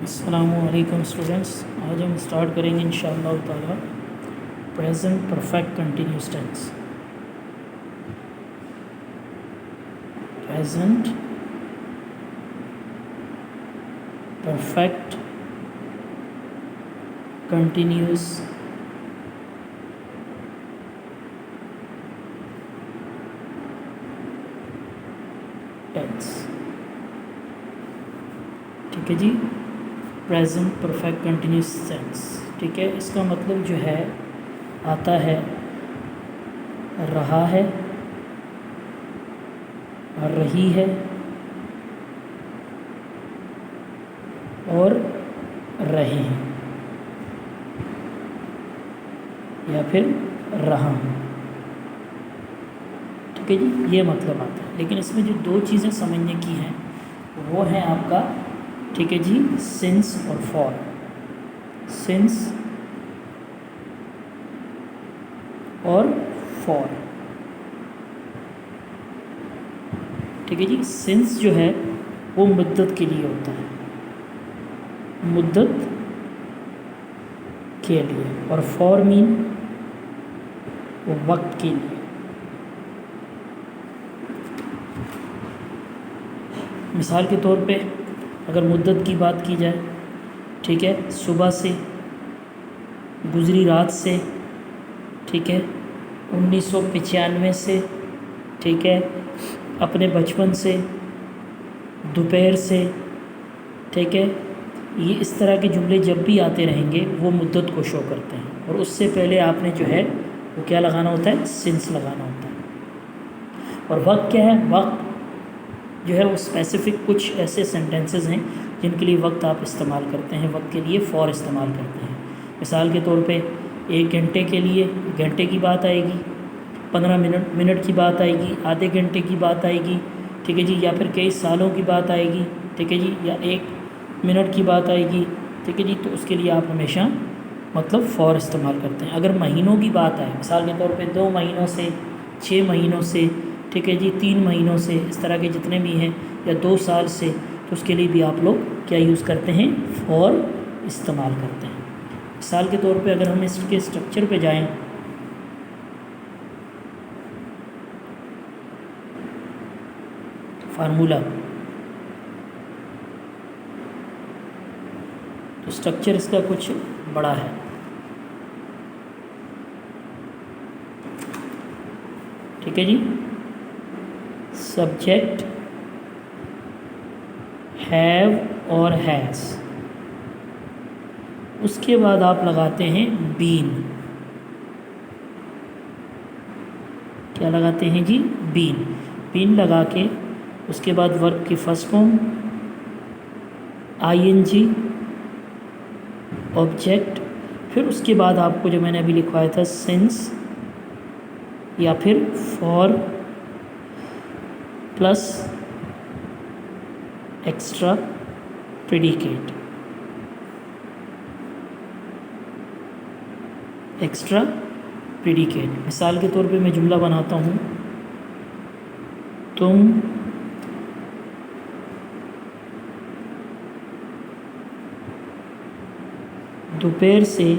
अस्सलामुअलैकुम स्टूडेंट्स, आज हम स्टार्ट करेंगे इंशाअल्लाह ताला present perfect continuous tense. Present perfect continuous tense. ठीक है जी, प्रेजेंट परफेक्ट कंटिन्यूस टेंस। ठीक है, इसका मतलब जो है आता है रहा है, रही है और रहे हैं या फिर रहा हूँ। ठीक है जी, ये मतलब आता है। लेकिन इसमें जो दो चीज़ें समझने की हैं वो है आपका, ठीक है जी, सिंस और फॉर। सिंस और फॉर। ठीक है जी, सिंस जो है वो मुद्दत के लिए होता है, मुद्दत के लिए, और फॉर मीन वो वक्त के लिए। मिसाल के तौर पे अगर मुद्दत की बात की जाए, ठीक है, सुबह से, गुज़री रात से, ठीक है, 1995 से, ठीक है, अपने बचपन से, दोपहर से, ठीक है, ये इस तरह के जुमले जब भी आते रहेंगे वो मुद्दत को शो करते हैं। और उससे पहले आपने जो है वो क्या लगाना होता है, सिंस लगाना होता है। और वक्त क्या है, वक्त जो है वो स्पेसिफ़िक कुछ ऐसे सेंटेंसेस हैं जिनके लिए वक्त आप इस्तेमाल करते हैं, वक्त के लिए फॉर इस्तेमाल करते हैं। मिसाल के तौर पे 1 घंटे के लिए घंटे की बात आएगी, 15 मिनट की बात आएगी, आधे घंटे की बात आएगी, ठीक है जी, या फिर कई सालों की बात आएगी, ठीक है जी, या 1 मिनट की बात आएगी, ठीक है जी। तो उसके लिए आप हमेशा मतलब फॉर इस्तेमाल करते हैं। अगर महीनों की बात आए, मिसाल के तौर पे 2 महीनों से, 6 महीनों से, ठीक है जी, 3 महीनों से, इस तरह के जितने भी हैं, या 2 साल से, तो उसके लिए भी आप लोग क्या यूज़ करते हैं, फॉर इस्तेमाल करते हैं। मिसाल के तौर पे अगर हम इसके स्ट्रक्चर पे जाएं, फार्मूला, तो स्ट्रक्चर इसका कुछ बड़ा है। ठीक है जी, सब्जेक्ट हैव और हैज़, उसके बाद आप लगाते हैं बीन। क्या लगाते हैं जी, बीन। बीन लगा के उसके बाद वर्ब की फर्स्ट फॉर्म आईएनजी, ऑब्जेक्ट, फिर उसके बाद आपको जो मैंने अभी लिखवाया था सिंस या फिर for plus extra predicate. Extra predicate. मिसाल के तौर पे मैं जुमला बनाता हूँ, तुम दोपहर से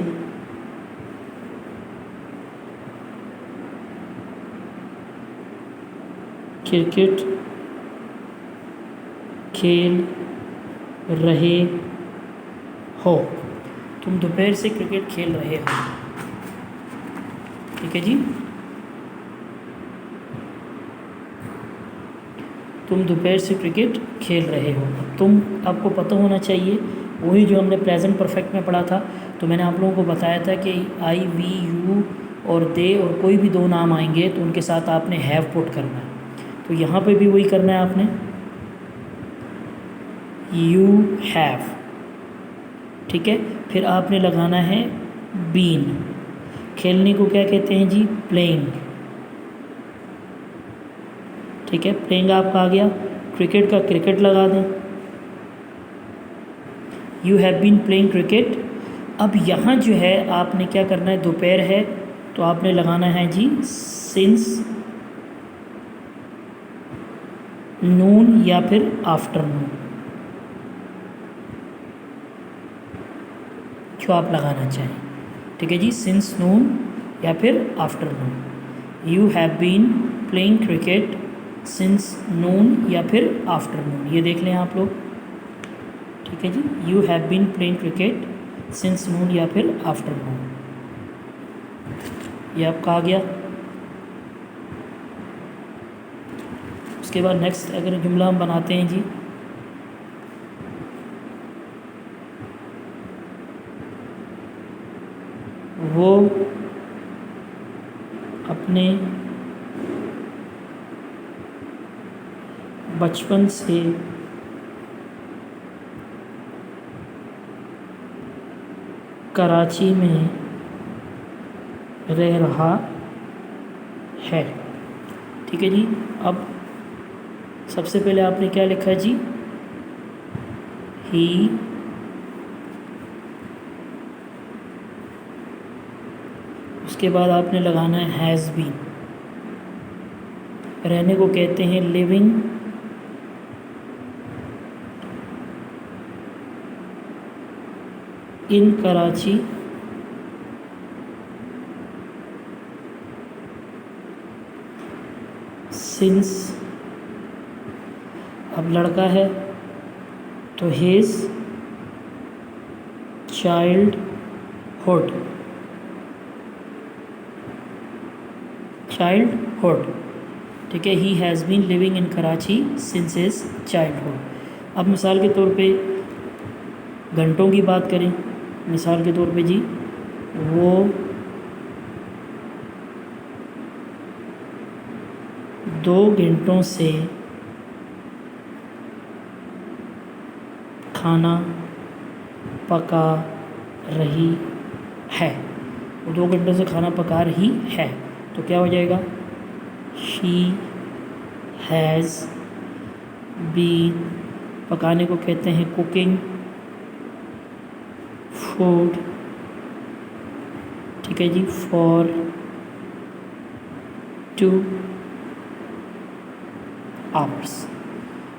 क्रिकेट खेल रहे हो। तुम दोपहर से क्रिकेट खेल रहे हो। ठीक है जी, तुम दोपहर से क्रिकेट खेल रहे हो। तुम आपको पता होना चाहिए, वही जो हमने प्रेजेंट परफेक्ट में पढ़ा था। तो मैंने आप लोगों को बताया था कि आई, वी, यू और दे और कोई भी 2 नाम आएंगे तो उनके साथ आपने हैव पुट करना है। तो यहाँ पे भी वही करना है आपने, यू हैव। ठीक है, फिर आपने लगाना है बीन। खेलने को क्या कहते हैं जी, प्लेइंग। ठीक है, प्लेइंग आपका आ गया। क्रिकेट का क्रिकेट लगा दें, you have been playing cricket. अब यहाँ जो है आपने क्या करना है, दोपहर है तो आपने लगाना है जी सिंस नून या फिर आफ्टरनून। जो आप लगाना चाहें। ठीक है जी, सिंस नून या फिर afternoon. You have been playing cricket since noon या फिर आफ्टरनून, ये देख लें आप लोग। ठीक है जी, you have been playing cricket since noon या फिर आफ्टरनून, ये आपका आ गया। उसके बाद नेक्स्ट अगर जुमला हम बनाते हैं जी, वो अपने बचपन से कराची में रह रहा है। ठीक है जी, अब सबसे पहले आपने क्या लिखा है जी, ही उसके बाद आपने लगाना है हैज़ बीन। रहने को कहते हैं लिविंग इन कराची सिंस, अब लड़का है तो हिज चाइल्डहुड, ठीक है, he has been living in Karachi since his childhood. अब मिसाल के तौर पे घंटों की बात करें, मिसाल के तौर पे जी, वो 2 घंटों से खाना पका रही है, वो 2 घंटों से खाना पका रही है, तो क्या हो जाएगा, शी हैज़ बीन, पकाने को कहते हैं कुकिंग फूड, ठीक है जी, फॉर 2 आवर्स।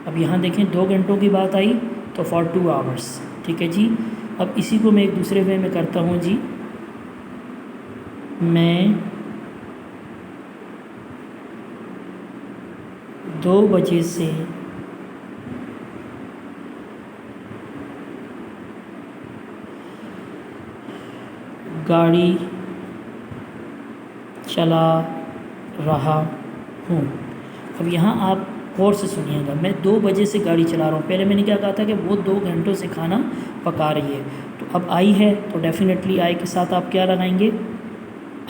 अब यहाँ देखें 2 घंटों की बात आई तो फॉर 2 आवर्स। ठीक है जी, अब इसी को मैं एक दूसरे वे में करता हूँ जी, मैं 2 बजे से गाड़ी चला रहा हूँ। अब यहाँ आप गौर से सुनिएगा, मैं 2 बजे से गाड़ी चला रहा हूँ, पहले मैंने क्या कहा था कि वो 2 घंटों से खाना पका रही है, तो अब आई है तो डेफिनेटली आई के साथ आप क्या लगाएंगे,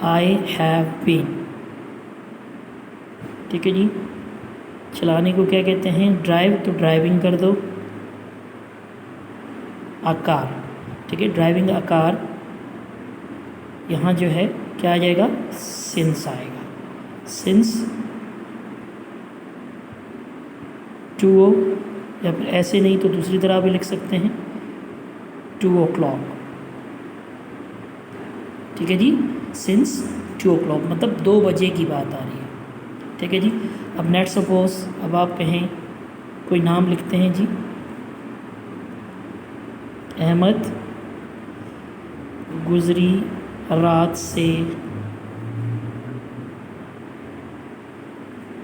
आई हैव बीन। ठीक है जी, चलाने को क्या कहते हैं, ड्राइव, तो ड्राइविंग कर दो, अ कार। ठीक है, ड्राइविंग अ कार, यहाँ जो है क्या आ जाएगा, सिंस आएगा, सिंस 2, या फिर ऐसे नहीं तो दूसरी तरह भी लिख सकते हैं 2 o'clock। ठीक है जी, सिंस 2 o'clock मतलब 2 बजे की बात आ रही है। ठीक है जी, अब नेट सपोज अब आप कहें कोई नाम लिखते हैं जी, अहमद गुजरी रात से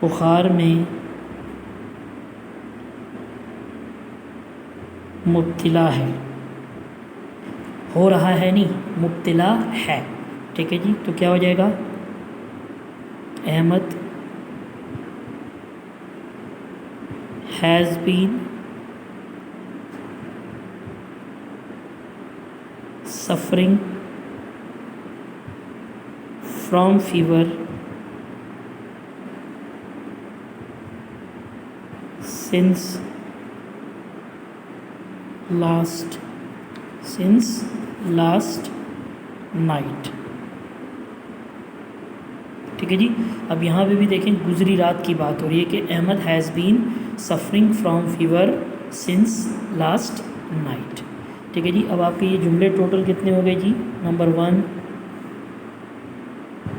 बुखार में मुब्तला है, हो रहा है नहीं, मुब्तला है। ठीक है जी, तो क्या हो जाएगा, Ahmad has been suffering from fever since last night. ठीक है जी, अब यहाँ पे भी देखें गुजरी रात की बात हो रही है कि Ahmad has been suffering from fever since last night. ठीक है जी, अब आपके ये जुमले टोटल कितने हो गए जी, नंबर 1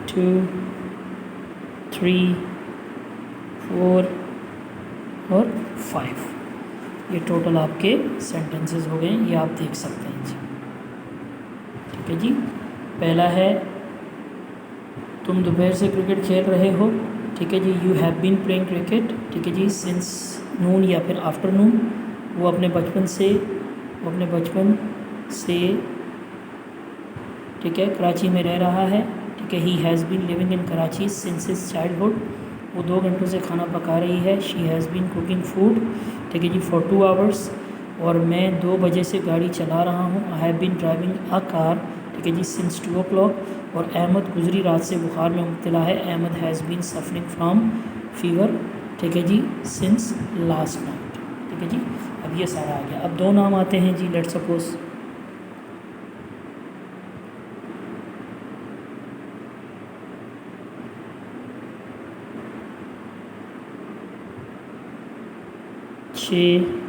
2 3 4 और 5, ये टोटल आपके सेंटेंसेस हो गए, ये आप देख सकते हैं जी। ठीक है जी। पहला है तुम दोपहर से क्रिकेट खेल रहे हो, ठीक है जी। You have been playing cricket, ठीक है जी, सिंस नून या फिर आफ्टरनून। वो अपने बचपन से ठीक है कराची में रह रहा है, ठीक है। He has been living in Karachi since his childhood. वो 2 घंटों से खाना पका रही है। She has been cooking food, ठीक है जी, फॉर 2 आवर्स। और मैं 2 बजे से गाड़ी चला रहा हूँ। I have been driving a car, ठीक है जी, सिंस 2 o'clock। और अहमद गुजरी रात से बुखार में मुब्तला है। Ahmad has been suffering from fever, ठीक है जी, सिंस लास्ट नाइट, ठीक है जी। अब ये सारा आ गया। अब 2 नाम आते हैं जी। लेट्स सपोज छः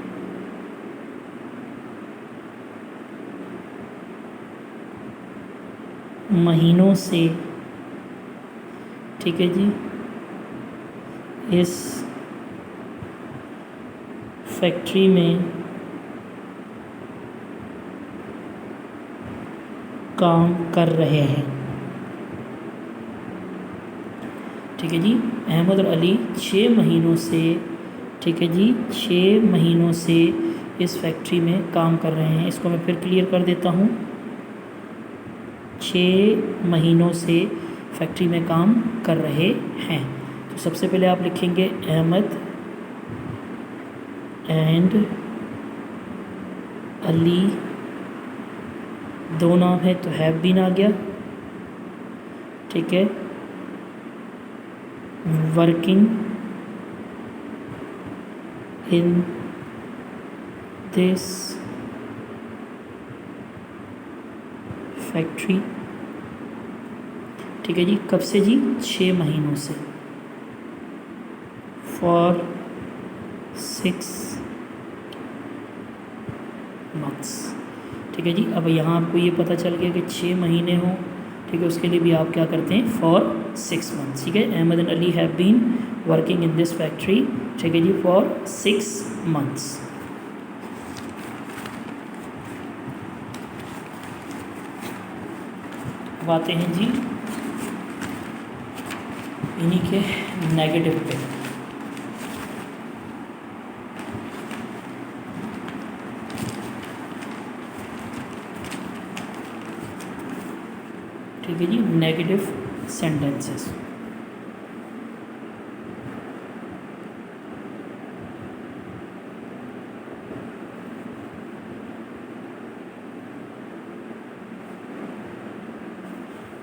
महीनों से, ठीक है जी, इस फैक्ट्री में काम कर रहे हैं, ठीक है जी। अहमद और अली 6 महीनों से, ठीक है जी, 6 महीनों से इस फैक्ट्री में काम कर रहे हैं। इसको मैं फिर क्लियर कर देता हूँ। 6 महीनों से फैक्ट्री में काम कर रहे हैं। तो सबसे पहले आप लिखेंगे अहमद एंड अली, 2 नाम है तो हैव बीन आ गया, ठीक है। वर्किंग इन दिस फैक्ट्री, ठीक है जी। कब से जी? 6 महीनों से, फॉर 6 मंथ्स, ठीक है जी। अब यहाँ आपको ये पता चल गया कि 6 महीने हों, ठीक है, उसके लिए भी आप क्या करते हैं, फॉर 6 मंथ्स, ठीक है। Ahmad and Ali have been working in this factory, ठीक है जी, फॉर 6 मंथ्स। अब आते हैं जी इन्हीं के नेगेटिव पे। ठीक है जी, नेगेटिव सेंटेंसेस।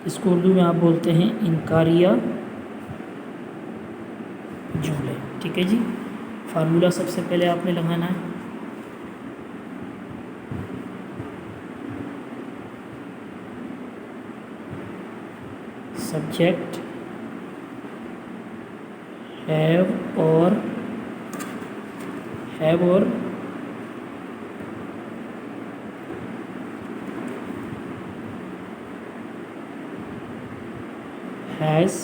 इसको उर्दू में आप बोलते हैं इनकारिया जुमले, ठीक है जी। फार्मूला सबसे पहले आपने लगाना है, सब्जेक्ट हैव और हैज़,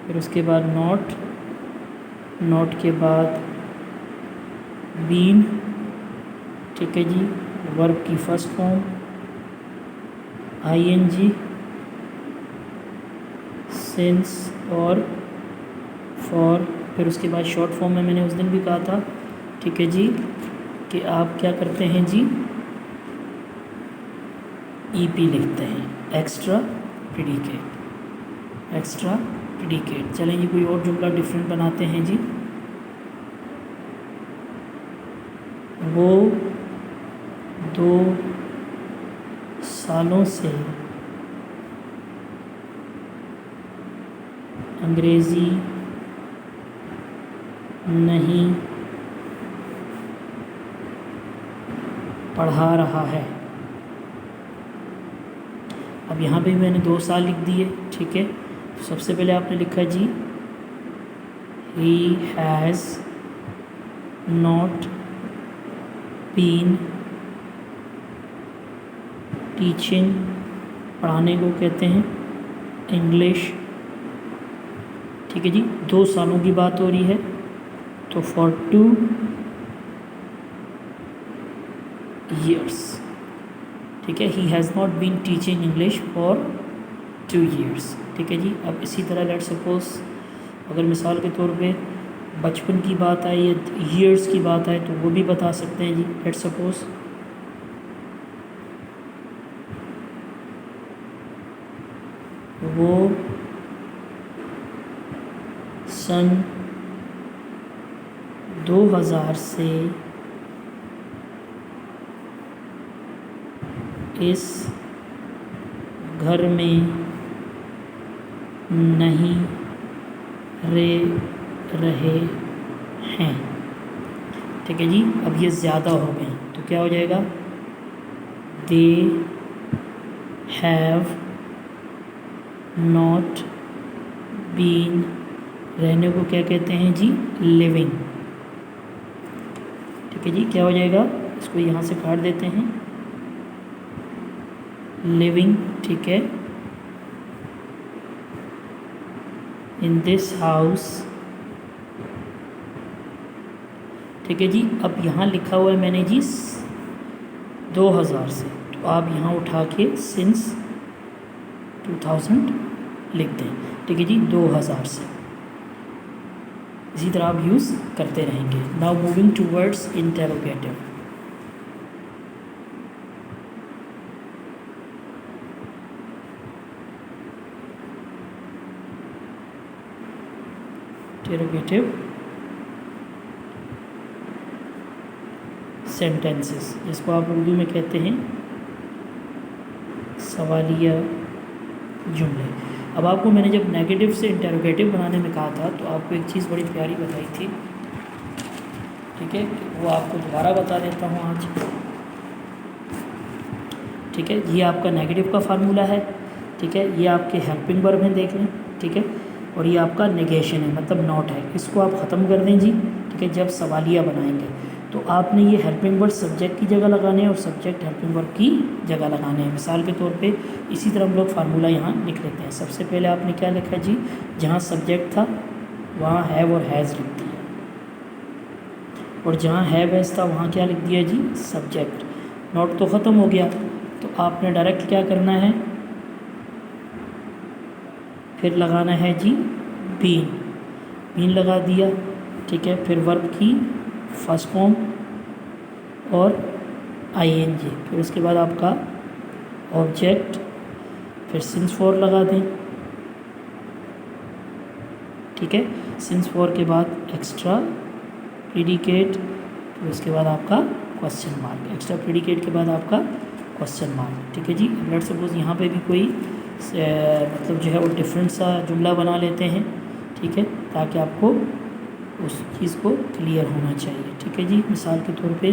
फिर उसके बाद नॉट के बाद बीन, ठीक है जी। वर्ब की फर्स्ट फॉर्म आईएनजी, सिंस और फॉर, फिर उसके बाद शॉर्ट फॉर्म में मैंने उस दिन भी कहा था, ठीक है जी, कि आप क्या करते हैं जी, ईपी लिखते हैं, एक्स्ट्रा प्रीडिकेट। चलें जी, कोई और जुमला डिफरेंट बनाते हैं जी। वो 2 सालों से अंग्रेज़ी नहीं पढ़ा रहा है। अब यहाँ पे मैंने 2 साल लिख दिए, ठीक है। तो सबसे पहले आपने लिखा जी, he has not been teaching, पढ़ाने को कहते हैं इंग्लिश, ठीक है जी। 2 सालों की बात हो रही है, तो फॉर 2 years, ठीक है, he has not been teaching English for 2 years। ठीक है जी। अब इसी तरह लेट सपोज अगर मिसाल के तौर पे बचपन की बात आए या ईयर्स की बात आए तो वो भी बता सकते हैं जी। लेट सपोज वो सन 2000 से इस घर में नहीं रहे हैं। ठीक है जी। अब ये ज़्यादा हो गए तो क्या हो जाएगा, दे हैव नॉट बीन, रहने को क्या कहते हैं जी, लिविंग। ठीक है जी। क्या हो जाएगा, इसको यहाँ से काट देते हैं, लिविंग। ठीक है, इन दिस हाउस। ठीक है जी। अब यहाँ लिखा हुआ है मैंने जी 2000 से, तो आप यहाँ उठा के सिंस 2000 लिख दें। ठीक है जी, 2000 से। इसी तरह आप यूज़ करते रहेंगे। Now moving towards interrogative. Interrogative sentences, जिसको आप उर्दू में कहते हैं सवालिया जुमले। अब आपको मैंने जब नेगेटिव से इंटेरोगेटिव बनाने में कहा था तो आपको एक चीज़ बड़ी प्यारी बताई थी। ठीक है, वो आपको दोबारा बता देता हूँ आज। ठीक है, ये आपका नेगेटिव का फार्मूला है। ठीक है, ये आपके हेल्पिंग वर्ब हैं, देख लें। ठीक है, और ये आपका नेगेशन है, मतलब नॉट है। इसको आप ख़त्म कर दें जी। ठीक है, जब सवालिया बनाएंगे तो आपने ये हेल्पिंग वर्ड सब्जेक्ट की जगह लगाने हैं और सब्जेक्ट हेल्पिंग वर्ब की जगह लगाने हैं। मिसाल के तौर पे इसी तरह हम लोग फार्मूला यहाँ लिख लेते हैं। सबसे पहले आपने क्या लिखा जी, जहाँ सब्जेक्ट था वहाँ हैव और हैज़ लिख दिया, और जहाँ हैव हैज़ था वहाँ क्या लिख दिया जी, सब्जेक्ट। नॉट तो ख़त्म हो गया, तो आपने डायरेक्ट क्या करना है, फिर लगाना है जी बीन। बीन लगा दिया। ठीक है, फिर वर्ब की फर्स्ट फॉर्म और आईएनजी, फिर उसके बाद आपका ऑब्जेक्ट, फिर सिंस फॉर लगा दें। ठीक है, सिंस फॉर के बाद एक्स्ट्रा प्रीडिकेट, फिर उसके बाद आपका क्वेश्चन मार्क। एक्स्ट्रा प्रीडिकेट के बाद आपका क्वेश्चन मार्क। ठीक है जी। अब लेट्स सपोज यहाँ पे भी कोई मतलब जो है वो डिफरेंट सा जुमला बना लेते हैं। ठीक है, ताकि आपको उस चीज़ को क्लियर होना चाहिए। ठीक है जी। मिसाल के तौर पे,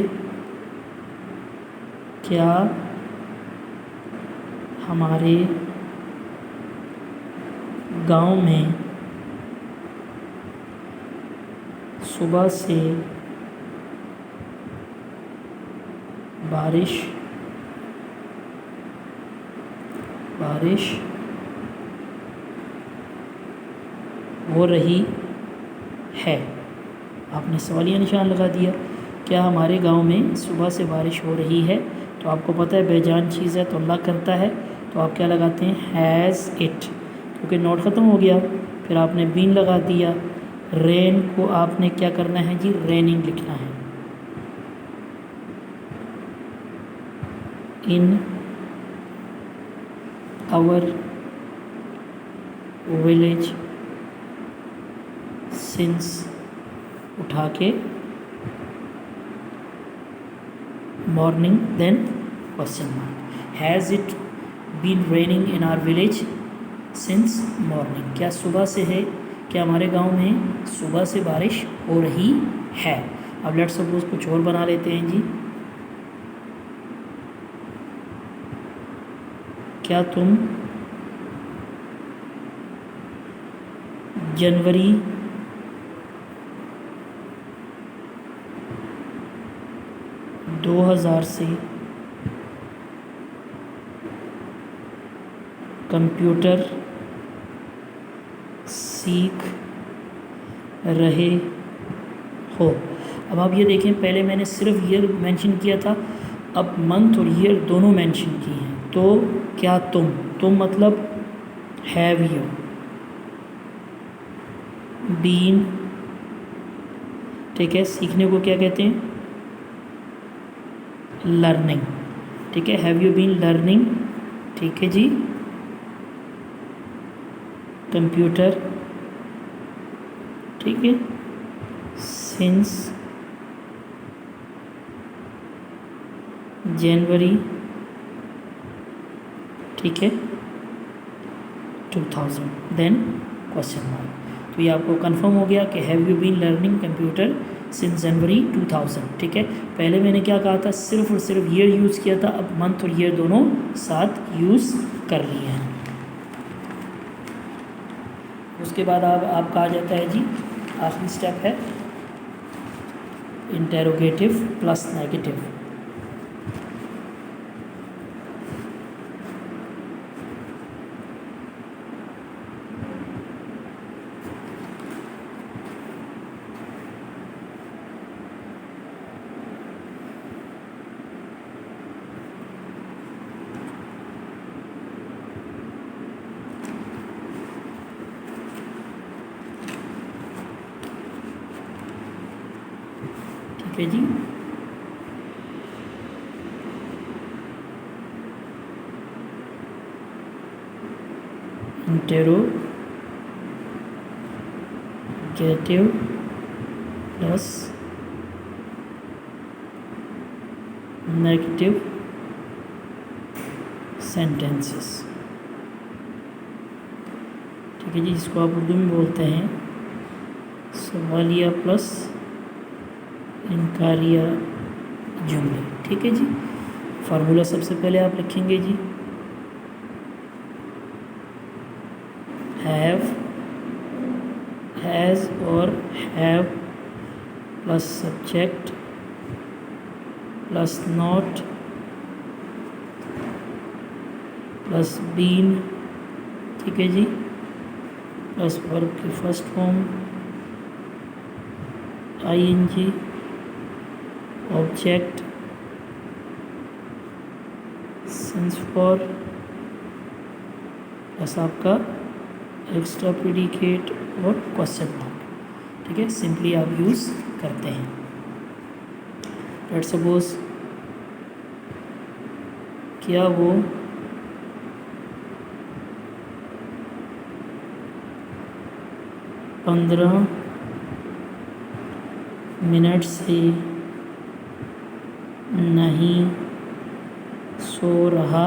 क्या हमारे गांव में सुबह से बारिश हो रही है। आपने सवालिया निशान लगा दिया। क्या हमारे गांव में सुबह से बारिश हो रही है, तो आपको पता है बेजान चीज़ है तो अल्लाह करता है, तो आप क्या लगाते हैं, हैज़ इट, क्योंकि नोट ख़त्म हो गया। फिर आपने बीन लगा दिया। रेन को आपने क्या करना है जी, रेनिंग लिखना है। इन आवर विलेज सिंस, उठा के morning, then question mark. Has it been raining in our village since morning. क्या सुबह से है, क्या हमारे गांव में सुबह से बारिश हो रही है। अब लेट्स सपोज कुछ और बना लेते हैं जी। क्या तुम जनवरी 2000 से कंप्यूटर सीख रहे हो। अब आप ये देखें, पहले मैंने सिर्फ ये मेंशन किया था अब मंथ और ईयर दोनों मेंशन की हैं, तो क्या तुम मतलब हैव यू बीन, ठीक है, सीखने को क्या कहते हैं, लर्निंग, ठीक है, हैव यू बीन लर्निंग, ठीक है जी, कंप्यूटर, ठीक है, सिंस जनवरी, ठीक है, 2000, देन क्वेश्चन मार्क। तो ये आपको कंफर्म हो गया कि have you been learning computer since January 2000, ठीक है। पहले मैंने क्या कहा था, सिर्फ और सिर्फ ईयर यूज़ किया था, अब मंथ और ईयर दोनों साथ यूज़ कर लिए हैं। उसके बाद आपका आ जाता है जी, आखिरी स्टेप है इंटेरोगेटिव प्लस नेगेटिव। ठीक है जी, इंटेरोगेटिव प्लस नेगेटिव सेंटेंसेस, ठीक है जी, जिसको आप उर्दू में बोलते हैं सवालिया प्लस इनकारिया जुमले, ठीक है जी। फार्मूला सबसे पहले आप लिखेंगे जी, हैव, हैज़ और have plus subject plus not plus been, ठीक है जी, प्लस वर्ब की first form ING, object since for plus आपका एक्स्ट्रा प्रीडिकेट और क्वेश्चन मार्क, ठीक है, सिंपली आप यूज़ करते हैं। लेट्स सपोज क्या वो 15 मिनट से नहीं सो रहा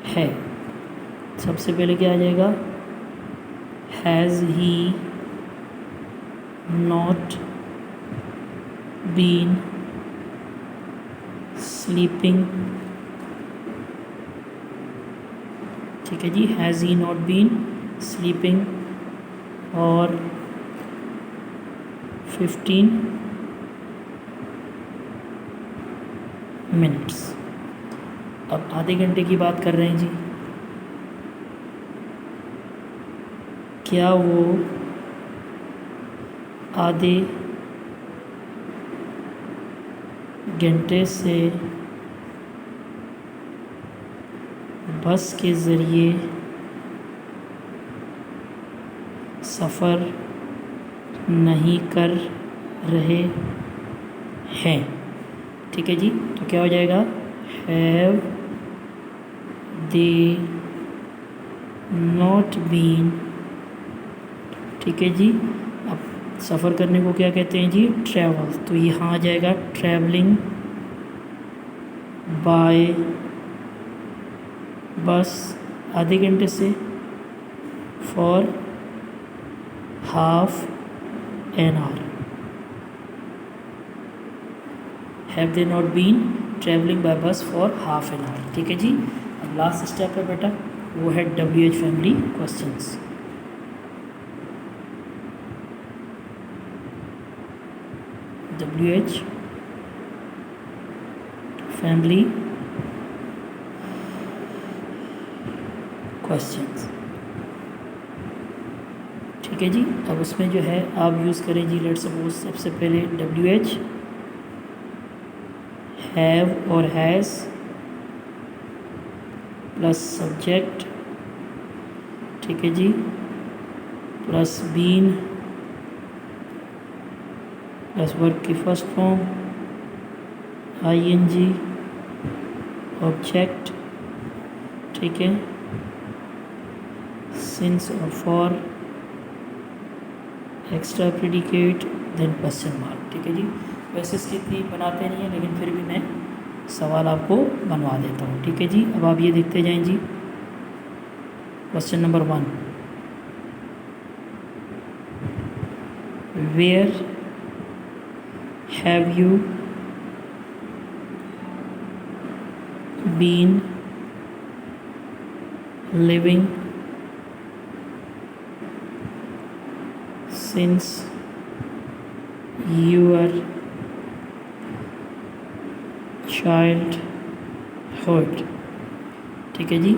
है। सबसे पहले क्या आ जाएगा, has he not been sleeping, ठीक है जी, has he not been sleeping और 15 मिनट्स। अब आधे घंटे की बात कर रहे हैं जी, क्या वो आधे घंटे से बस के ज़रिए सफ़र नहीं कर रहे हैं, ठीक है जी। तो क्या हो जाएगा, हैव दे नॉट बीन, ठीक है जी। अब सफ़र करने को क्या कहते हैं जी, ट्रैवल, तो यहाँ आ जाएगा ट्रैवलिंग बाय बस आधे घंटे से, for half an hour, have they not been travelling by bus for half an hour, ठीक है जी। अब लास्ट स्टेप है बेटा, वो है WH family questions. WH family questions, ठीक है जी। अब उसमें जो है आप यूज़ करें जी, लेट्स सपोज सबसे पहले WH हैव और हैज़ प्लस सब्जेक्ट, ठीक है जी, प्लस बीन प्लस वर्ब की फर्स्ट फॉर्म ING ऑब्जेक्ट, ठीक है, सिंस और for, extra predicate, then question mark, ठीक है जी। वैसे इसकी इतनी बनाते नहीं हैं, लेकिन फिर भी मैं सवाल आपको बनवा देता हूँ, ठीक है जी। अब आप ये देखते जाएं जी। Question number 1, where have you been living since your childhood, ठीक है जी।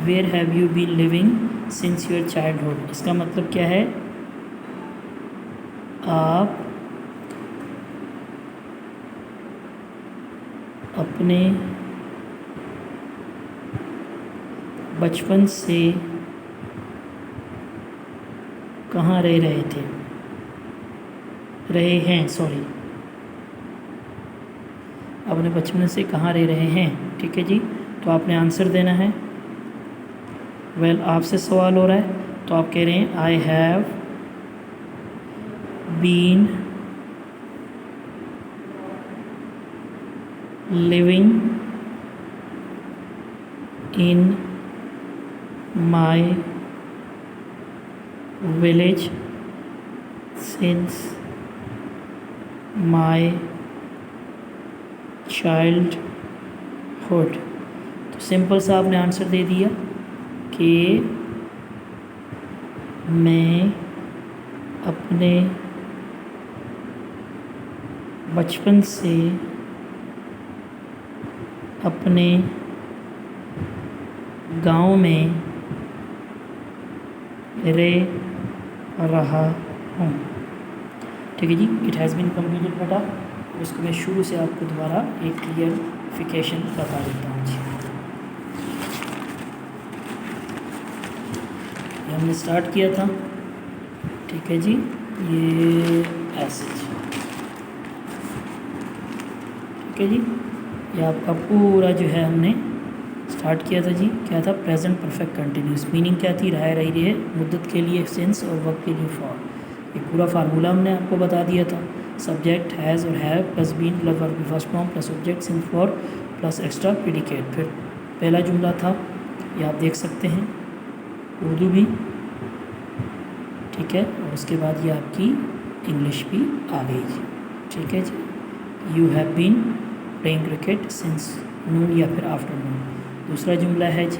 Where have you been living since your childhood, इसका मतलब क्या है, आप अपने बचपन से कहाँ रह रहे थे, रहे हैं, सॉरी, अपने बचपन से कहाँ रह रहे हैं, ठीक है जी। तो आपने आंसर देना है। वेल, आपसे सवाल हो रहा है तो आप कह रहे हैं I have been living in my village since my childhood. तो सिंपल सा आपने आंसर दे दिया कि मैं अपने बचपन से अपने गांव में रह रहा हूँ, ठीक है जी। इट हैज़ बीन कम्प्लीटेड बेटा। उसको मैं शुरू से आपको दोबारा एक क्लियरिफिकेशन बता देता हूँ जी। ये हमने स्टार्ट किया था, ठीक है जी, ये ऐसे, ठीक है जी। ये आपका पूरा जो है हमने स्टार्ट किया था जी। क्या था, प्रेजेंट परफेक्ट कंटिन्यूस। मीनिंग क्या थी, रहा रही है, मुद्दत के लिए सिंस और वक्त के लिए फॉर। ये पूरा फार्मूला हमने आपको बता दिया था। सब्जेक्ट हैज़ और have plus been plus verb की first form plus object since for plus extra predicate. फिर पहला जुमला था, ये आप देख सकते हैं, उर्दू भी, ठीक है, और उसके बाद ये आपकी इंग्लिश भी आ गई जी, ठीक है जी। You have been playing cricket since noon या फिर आफ्टरनून। दूसरा जुमला है जी,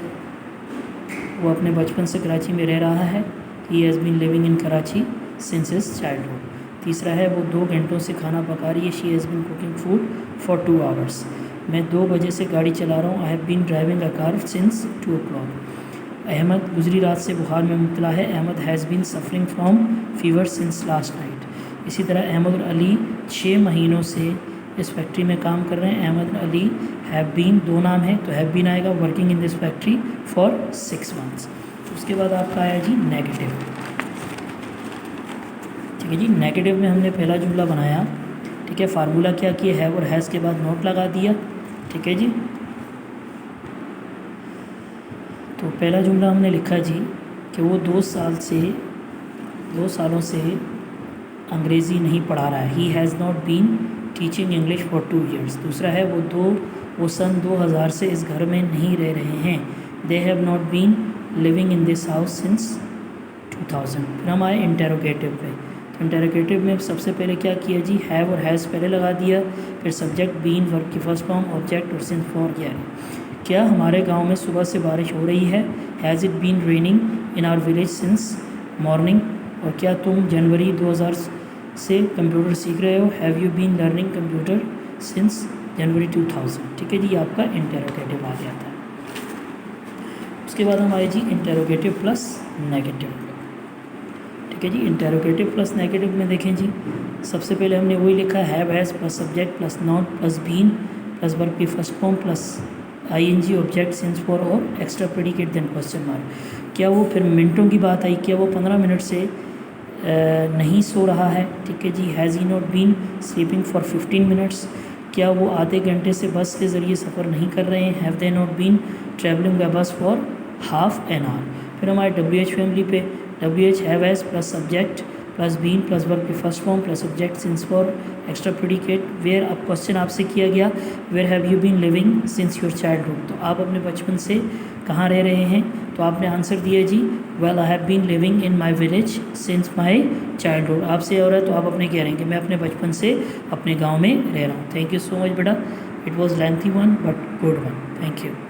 वो अपने बचपन से कराची में रह रहा है, he has been living in Karachi since his childhood. तीसरा है, वो 2 घंटों से खाना पका रही है, she has been cooking food for 2 hours. मैं 2 बजे से गाड़ी चला रहा हूँ, I have been driving a car since 2 o'clock। Ahmad गुजरी रात से बुखार में मुब्तला है, Ahmad has been suffering from fever since last night. इसी तरह अहमद और अली 6 महीनों से इस फैक्ट्री में काम कर रहे हैं, अहमद और अली हैव बीन, 2 नाम है तो हैव बीन आएगा, working in this factory for 6 months। उसके बाद आपका आया जी नेगेटिव, ठीक है जी। नेगेटिव में हमने पहला जुमला बनाया, ठीक है, फार्मूला क्या किया, हैव और हैज़ के बाद नोट लगा दिया, ठीक है जी। तो पहला जुमला हमने लिखा जी कि वो 2 सालों से अंग्रेज़ी नहीं पढ़ा रहा है, he has not been teaching English for 2 years। दूसरा है, वो सन 2000 से इस घर में नहीं रह रहे हैं, they have not been living in this house since 2000। फिर हम आए इंटेरोगेटिव पे। तो इंटेरोगेटिव में सबसे पहले क्या किया जी, हैव और हैज़ पहले लगा दिया, फिर सब्जेक्ट बीन, वर्ब की फर्स्ट फॉर्म, ऑब्जेक्ट और सिंस फॉर। क्या हमारे गांव में सुबह से बारिश हो रही है, has it been raining in our village since morning. और क्या तुम जनवरी 2000 से कंप्यूटर सीख रहे हो, have you been learning computer since January 2000, ठीक है जी। आपका इंटेरोगेटिव आ गया था। उसके बाद हम आए जी इंटेरोगेटिव प्लस नेगेटिव, ठीक है जी। इंटेरोगेटिव प्लस नेगेटिव में देखें जी, सबसे पहले हमने वही लिखा, have has plus subject plus not plus been plus verb की first form plus ING object since for और extra predicate then question mark. क्या वो फिर मिनटों की बात आई, क्या वो 15 मिनट से नहीं सो रहा है, ठीक है जी। Has he not been sleeping for 15 minutes, क्या वो आधे घंटे से बस के ज़रिए सफ़र नहीं कर रहे हैं। Have they not been travelling by bus for half an hour. फिर हमारे WH फैमिली पे WH have as plus subject plus been plus verb की first form plus object since for extra predicate. Where, अब question आपसे किया गया where have you been living since your childhood, तो आप अपने बचपन से कहाँ रह रहे हैं, तो आपने आंसर दिया जी well I have been living in my village since my childhood. आपसे हो रहा है तो आप अपने कह रहे हैं कि मैं अपने बचपन से अपने गाँव में रह रहा हूँ। थैंक यू सो मच बेटा, it was lengthy one but good one, thank you.